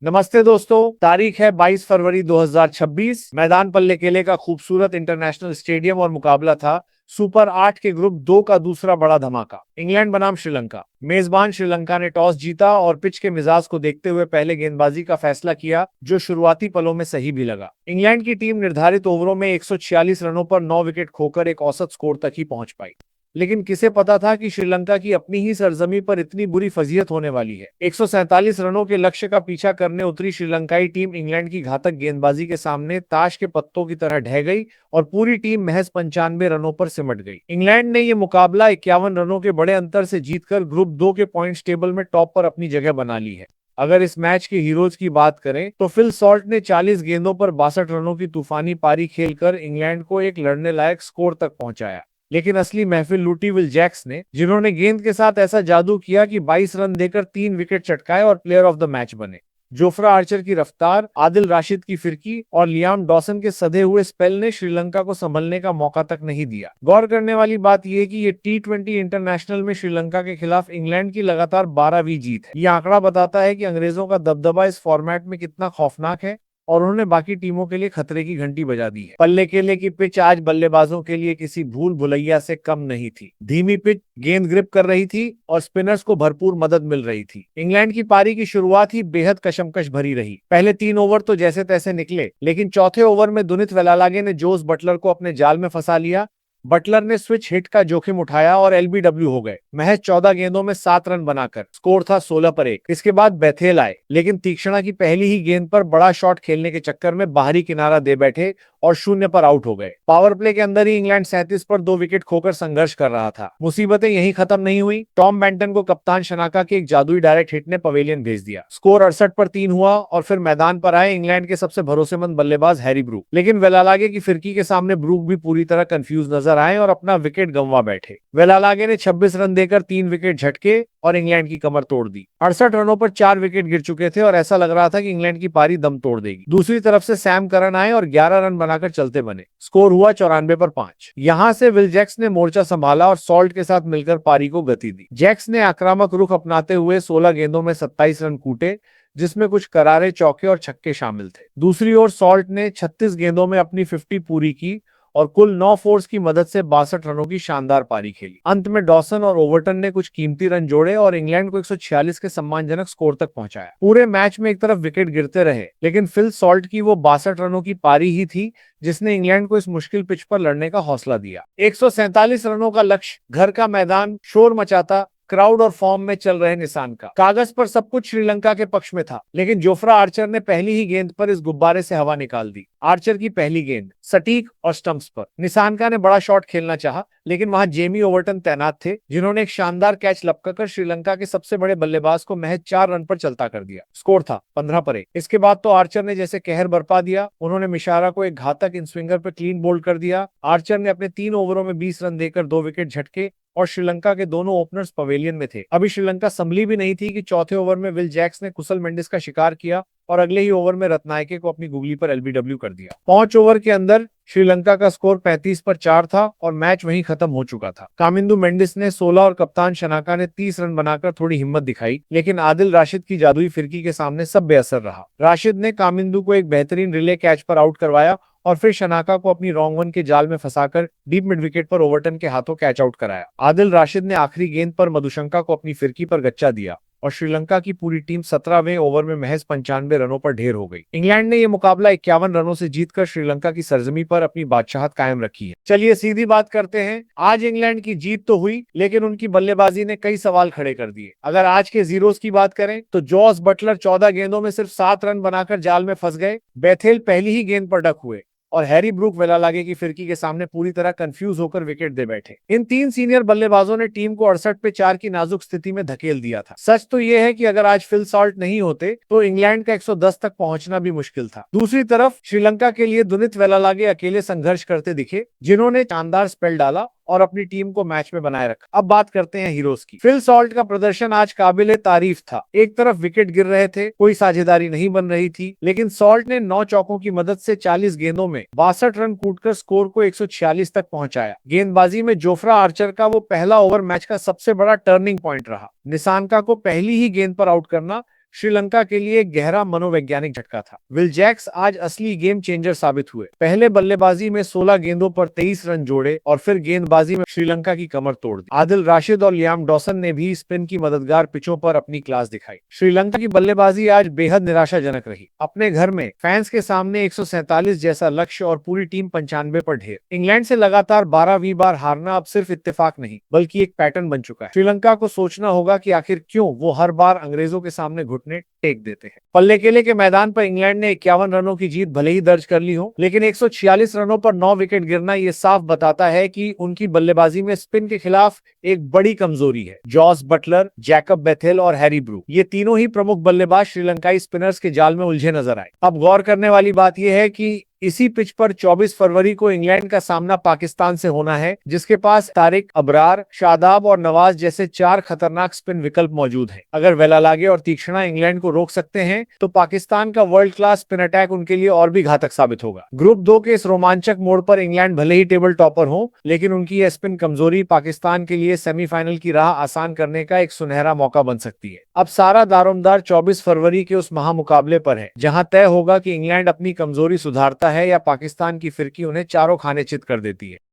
नमस्ते दोस्तों, तारीख है 22 फरवरी 2026। मैदान पल्ले केले का खूबसूरत इंटरनेशनल स्टेडियम और मुकाबला था सुपर 8 के ग्रुप 2 का दूसरा बड़ा धमाका। इंग्लैंड बनाम श्रीलंका। मेजबान श्रीलंका ने टॉस जीता और पिच के मिजाज को देखते हुए पहले गेंदबाजी का फैसला किया, जो शुरुआती पलों में सही भी लगा। इंग्लैंड की टीम निर्धारित ओवरों में 146 रनों पर 9 विकेट खोकर एक औसत स्कोर तक ही पहुंच पाई। लेकिन किसे पता था कि श्रीलंका की अपनी ही सरजमी पर इतनी बुरी फजीहत होने वाली है। 147 रनों के लक्ष्य का पीछा करने उतरी श्रीलंकाई टीम इंग्लैंड की घातक गेंदबाजी के सामने ताश के पत्तों की तरह ढह गई और पूरी टीम महज 95 रनों पर सिमट गई। इंग्लैंड ने यह मुकाबला 51 रनों के बड़े अंतर से जीतकर ग्रुप 2 के पॉइंट्स टेबल में टॉप पर अपनी जगह बना ली है। अगर इस मैच के हीरोज की बात करें तो फिल सॉल्ट ने 40 गेंदों पर 62 रनों की तूफानी पारी खेलकर इंग्लैंड को एक लड़ने लायक स्कोर तक पहुंचाया। लेकिन असली महफिल लूटी विल जैक्स ने, जिन्होंने गेंद के साथ ऐसा जादू किया कि 22 रन देकर 3 विकेट चटकाए और प्लेयर ऑफ द मैच बने। जोफ्रा आर्चर की रफ्तार, आदिल राशिद की फिरकी और लियाम डॉसन के सधे हुए स्पेल ने श्रीलंका को संभलने का मौका तक नहीं दिया। गौर करने वाली बात यह कि ये T20 इंटरनेशनल में श्रीलंका के खिलाफ इंग्लैंड की लगातार 12वीं जीत है। यह आंकड़ा बताता है कि अंग्रेजों का दबदबा इस फॉर्मेट में कितना खौफनाक है और उन्होंने बाकी टीमों के लिए खतरे की घंटी बजा दी है। पल्ले केले की पिच आज बल्लेबाजों के लिए किसी भूल भुलैया से कम नहीं थी। धीमी पिच गेंद ग्रिप कर रही थी और स्पिनर्स को भरपूर मदद मिल रही थी। इंग्लैंड की पारी की शुरुआत ही बेहद कशमकश भरी रही। पहले 3 ओवर तो जैसे तैसे निकले, लेकिन चौथे ओवर में दुनित वेलालागे ने जोस बटलर को अपने जाल में फंसा लिया। बटलर ने स्विच हिट का जोखिम उठाया और LBW हो गए। महज 14 गेंदों में 7 रन बनाकर स्कोर था 16 पर 1। इसके बाद बेथेल आए, लेकिन तीक्ष्णा की पहली ही गेंद पर बड़ा शॉट खेलने के चक्कर में बाहरी किनारा दे बैठे और 0 पर आउट हो गए। पावर प्ले के अंदर ही इंग्लैंड 37 पर 2 विकेट खोकर संघर्ष कर रहा था। मुसीबतें यहीं खत्म नहीं हुई। टॉम बेंटन को कप्तान शनाका के एक जादुई डायरेक्ट हिट ने पवेलियन भेज दिया। स्कोर 68 पर 3 हुआ और फिर मैदान पर आए इंग्लैंड के सबसे भरोसेमंद बल्लेबाज हैरी ब्रूक। लेकिन वेलालागे की फिरकी के सामने ब्रूक भी पूरी तरह कंफ्यूज नजर आए और अपना विकेट गंवा बैठे। वेलालागे ने 26 रन देकर 3 विकेट झटके और इंग्लैंड की कमर तोड़ दी। 68 रनों पर 4 विकेट गिर चुके थे और ऐसा लग रहा था कि इंग्लैंड की पारी दम तोड़ देगी। दूसरी तरफ से सैम करन आए और 11 रन बनाकर चलते बने। स्कोर हुआ 94 पर 5। यहां से विल जैक्स ने मोर्चा संभाला और सॉल्ट के साथ मिलकर पारी को गति दी। जैक्स ने आक्रामक रुख अपनाते हुए 16 गेंदों में 27 रन कूटे, जिसमें कुछ करारे चौके और छक्के शामिल थे। दूसरी ओर सॉल्ट ने 36 गेंदों में अपनी 50 पूरी की और कुल 9 फोर्स की मदद से 62 रनों की शानदार पारी खेली। अंत में डॉसन और ओवर्टन ने कुछ कीमती रन जोड़े और इंग्लैंड को 146 के सम्मानजनक स्कोर तक पहुंचाया। पूरे मैच में एक तरफ विकेट गिरते रहे, लेकिन फिल सॉल्ट की वो 62 रनों की पारी ही थी जिसने इंग्लैंड को इस मुश्किल पिच पर लड़ने का हौसला दिया। 147 रनों का लक्ष्य, घर का मैदान शोर मचाता, क्राउड और फॉर्म में चल रहे निशान का। कागज पर सब कुछ श्रीलंका के पक्ष में था, लेकिन जोफ्रा आर्चर ने पहली ही गेंद पर इस गुब्बारे से हवा निकाल दी। आर्चर की पहली गेंद सटीक और स्टंप्स पर। निशानका ने बड़ा शॉट खेलना चाहा, लेकिन वहां जेमी ओवर्टन तैनात थे, जिन्होंने एक शानदार कैच लपकाकर श्रीलंका के सबसे बड़े बल्लेबाज को महज 4 रन पर चलता कर दिया। स्कोर था 15 पर 1। इसके बाद तो आर्चर ने जैसे कहर बरपा दिया। उन्होंने मिशारा को एक घातक इन स्विंगर पर क्लीन बोल्ड कर दिया। आर्चर ने अपने 3 ओवरों में 20 रन देकर 2 विकेट झटके और श्रीलंका के दोनों ओपनर्स पवेलियन में थे। अभी श्रीलंका संभली भी नहीं थी कि चौथे ओवर में विल जैक्स ने कुशल मेंडिस का शिकार किया और अगले ही ओवर में रत्नायके को अपनी गुगली पर LBW कर दिया। 5 ओवर के अंदर श्रीलंका का स्कोर 35 पर 4 था और मैच वहीं खत्म हो चुका था। कामिंदु मेंडिस ने 16 और कप्तान शनाका ने 30 रन बनाकर थोड़ी हिम्मत दिखाई, लेकिन आदिल राशिद की जादुई फिरकी के सामने सब बेअसर रहा। राशिद ने कामिंदु को एक बेहतरीन रिले कैच पर आउट करवाया और फिर शनाका को अपनी रॉन्ग वन के जाल में फंसाकर डीप मिड विकेट पर ओवर्टन के हाथों कैच आउट कराया। आदिल राशिद ने आखिरी गेंद पर मधुशंका को अपनी फिरकी पर गच्चा दिया और श्रीलंका की पूरी टीम 17वें ओवर में महज 95 रनों पर ढेर हो गई। इंग्लैंड ने यह मुकाबला 51 रनों से जीतकर श्रीलंका की सरजमी पर अपनी बादशाहत कायम रखी है। चलिए सीधी बात करते हैं। आज इंग्लैंड की जीत तो हुई, लेकिन उनकी बल्लेबाजी ने कई सवाल खड़े कर दिए। अगर आज के जीरोस की बात करें तो जॉस बटलर 14 गेंदों में सिर्फ 7 रन बनाकर जाल में फंस गए। बेथेल पहली ही गेंद पर डक हुए और हैरी ब्रूक वेलालागे की फिरकी के सामने पूरी तरह कंफ्यूज होकर विकेट दे बैठे। इन 3 सीनियर बल्लेबाजों ने टीम को 68 पे 4 की नाजुक स्थिति में धकेल दिया था। सच तो यह है कि अगर आज फिल सॉल्ट नहीं होते तो इंग्लैंड का 110 तक पहुंचना भी मुश्किल था। दूसरी तरफ श्रीलंका के लिए दुनित वेलालागे अकेले संघर्ष करते दिखे, जिन्होंने शानदार स्पेल डाला और अपनी टीम को मैच में बनाए रखा। अब बात करते हैं हीरोज की। फिल सॉल्ट का प्रदर्शन आज काबिले तारीफ था। एक तरफ विकेट गिर रहे थे, कोई साझेदारी नहीं बन रही थी, लेकिन सॉल्ट ने 9 चौकों की मदद से 40 गेंदों में 62 रन कूटकर स्कोर को 146 तक पहुंचाया। गेंदबाजी में जोफ्रा आर्चर का वो पहला ओवर मैच का सबसे बड़ा टर्निंग पॉइंट रहा। निशानका को पहली ही गेंद पर आउट करना श्रीलंका के लिए एक गहरा मनोवैज्ञानिक झटका था। विल जैक्स आज असली गेम चेंजर साबित हुए। पहले बल्लेबाजी में 16 गेंदों पर 23 रन जोड़े और फिर गेंदबाजी में श्रीलंका की कमर तोड़ दी। आदिल राशिद और लियाम डॉसन ने भी स्पिन की मददगार पिचों पर अपनी क्लास दिखाई। श्रीलंका की बल्लेबाजी आज बेहद निराशाजनक रही। अपने घर में फैंस के सामने 147 जैसा लक्ष्य और पूरी टीम 95 पर ढेर। इंग्लैंड से लगातार 12वीं बार हारना अब सिर्फ इत्तेफाक नहीं बल्कि एक पैटर्न बन चुका है। श्रीलंका को सोचना होगा कि आखिर क्यों वो हर बार अंग्रेजों के सामने घुटने टेक देते हैं। पल्लेकेले के मैदान पर इंग्लैंड ने 51 रनों की जीत भले ही दर्ज कर ली हो, लेकिन 146 रनों पर 9 विकेट गिरना ये साफ बताता है कि उनकी बल्लेबाजी में स्पिन के खिलाफ एक बड़ी कमजोरी है। जॉस बटलर, जैकब बेथेल और हैरी ब्रूक, ये तीनों ही प्रमुख बल्लेबाज श्रीलंकाई स्पिनर्स के जाल में उलझे नजर आए। अब गौर करने वाली बात यह है कि इसी पिच पर 24 फरवरी को इंग्लैंड का सामना पाकिस्तान से होना है, जिसके पास तारिक, अबरार, शादाब और नवाज जैसे 4 खतरनाक स्पिन विकल्प मौजूद हैं। अगर वेलालागे और तीक्ष्णा इंग्लैंड को रोक सकते हैं तो पाकिस्तान का वर्ल्ड क्लास स्पिन अटैक उनके लिए और भी घातक साबित होगा। ग्रुप 2 के इस रोमांचक मोड़ पर इंग्लैंड भले ही टेबल टॉपर हो, लेकिन उनकी यह स्पिन कमजोरी पाकिस्तान के लिए सेमीफाइनल की राह आसान करने का एक सुनहरा मौका बन सकती है। अब सारा दारोमदार 24 फरवरी के उस महामुकाबले पर है, जहां तय होगा कि इंग्लैंड अपनी कमजोरी सुधारता है या पाकिस्तान की फिरकी उन्हें चारों खाने चित कर देती है।